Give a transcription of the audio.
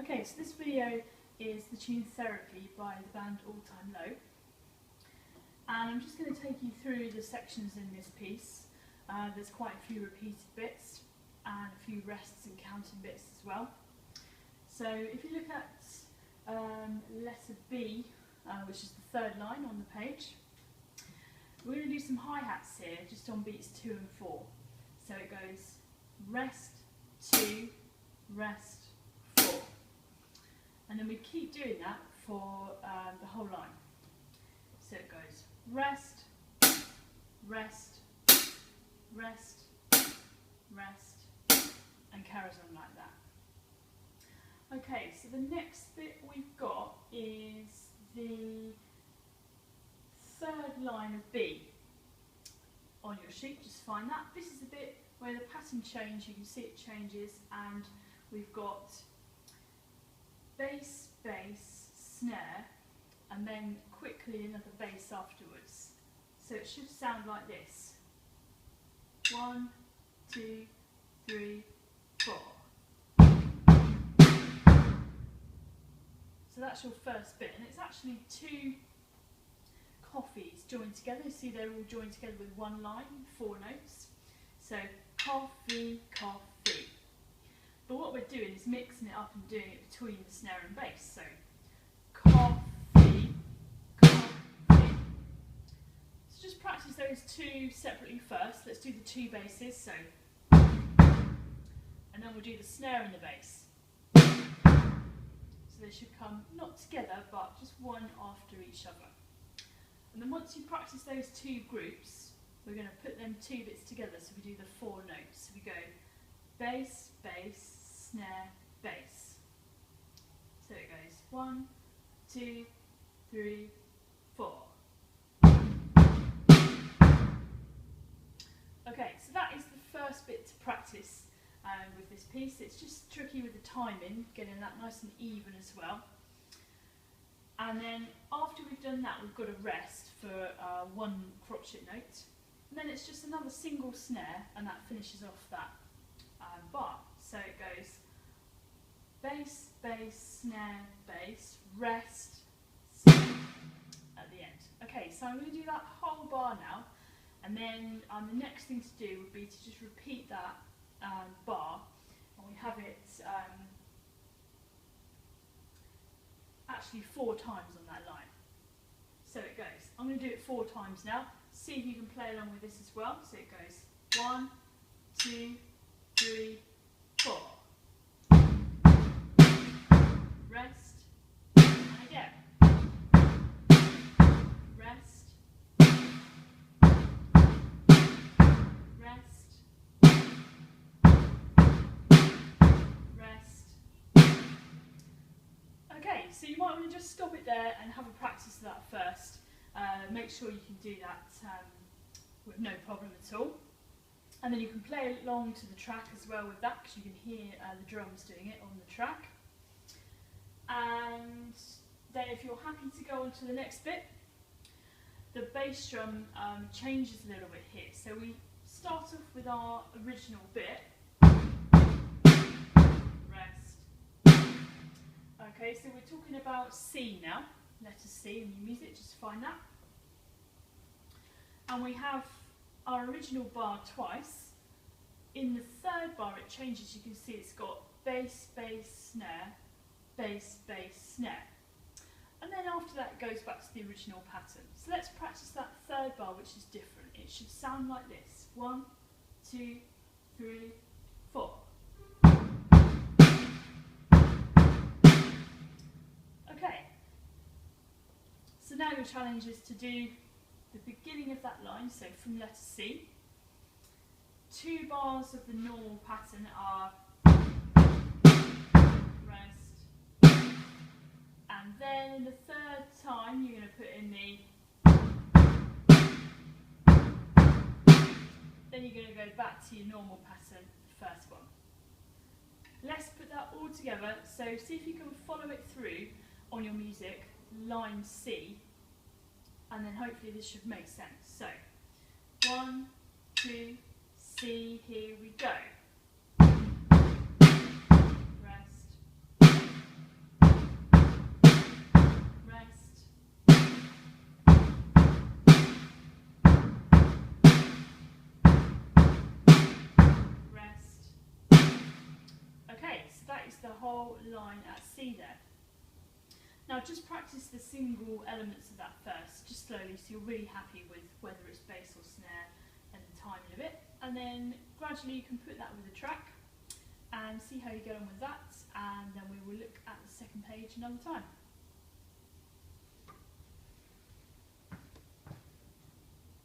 Okay, so this video is the tune Therapy by the band All Time Low. And I'm just going to take you through the sections in this piece. There's quite a few repeated bits and a few rests and counting bits as well. So if you look at letter B, which is the third line on the page, we're going to do some hi-hats here, just on beats 2 and 4. So it goes rest, 2, rest, 4. And then we keep doing that for the whole line. So it goes rest, rest, rest, rest, and carries on like that. Okay, so the next bit we've got is the third line of B on your sheet. Just find that. This is the bit where the pattern changes. You can see it changes, and we've got bass, bass, snare, and then quickly another bass afterwards. So it should sound like this. 1, 2, 3, 4. So that's your first bit, and it's actually 2 coffees joined together. You see they're all joined together with one line, 4 notes. So coffee, coffee. But what we're doing is mixing it up and doing it between the snare and bass. So coffee, coffee. So just practice those 2 separately first. Let's do the 2 basses. So, and then we'll do the snare and the bass. So they should come not together, but just one after each other. And then once you practice those 2 groups, we're going to put them 2 bits together. So we do the 4 notes. So we go bass, bass, snare, bass. So it goes 1, 2, 3, 4. Okay, so that is the first bit to practice with this piece. It's just tricky with the timing, getting that nice and even as well. And then after we've done that, we've got a rest for 1 crotchet note. And then it's just another single snare, and that finishes off that bar. So it goes bass, bass, snare, bass, rest, snare at the end. Okay, so I'm going to do that whole bar now, and then the next thing to do would be to just repeat that bar, and we have it actually 4 times on that line. So it goes. I'm going to do it 4 times now. See if you can play along with this as well. So it goes 1, 2, 3, 4. Rest, and again. Rest, rest, rest. Okay, so you might want to just stop it there and have a practice of that first. Make sure you can do that with no problem at all. And then you can play along to the track as well with that, because you can hear the drums doing it on the track. And then if you're happy to go on to the next bit, the bass drum changes a little bit here. So we start off with our original bit. Rest. Okay, so we're talking about C now. Letter C in your music, just find that. And we have our original bar twice. In the third bar it changes. You can see it's got bass, bass, snare, bass, bass, snare. And then after that it goes back to the original pattern. So let's practice that third bar, which is different. It should sound like this. 1, 2, 3, 4. Okay. So now your challenge is to do the beginning of that line, so from letter C. 2 bars of the normal pattern are rest, and then the third time you're going to put in then you're going to go back to your normal pattern, the first one. Let's put that all together, so see if you can follow it through on your music, line C, and then hopefully this should make sense. So 1, 2, C, here we go. Rest, strikes the whole line at C there. Now just practice the single elements of that first, just slowly, so you're really happy with whether it's bass or snare and the timing of it. And then gradually you can put that with a track and see how you get on with that, and then we will look at the second page another time.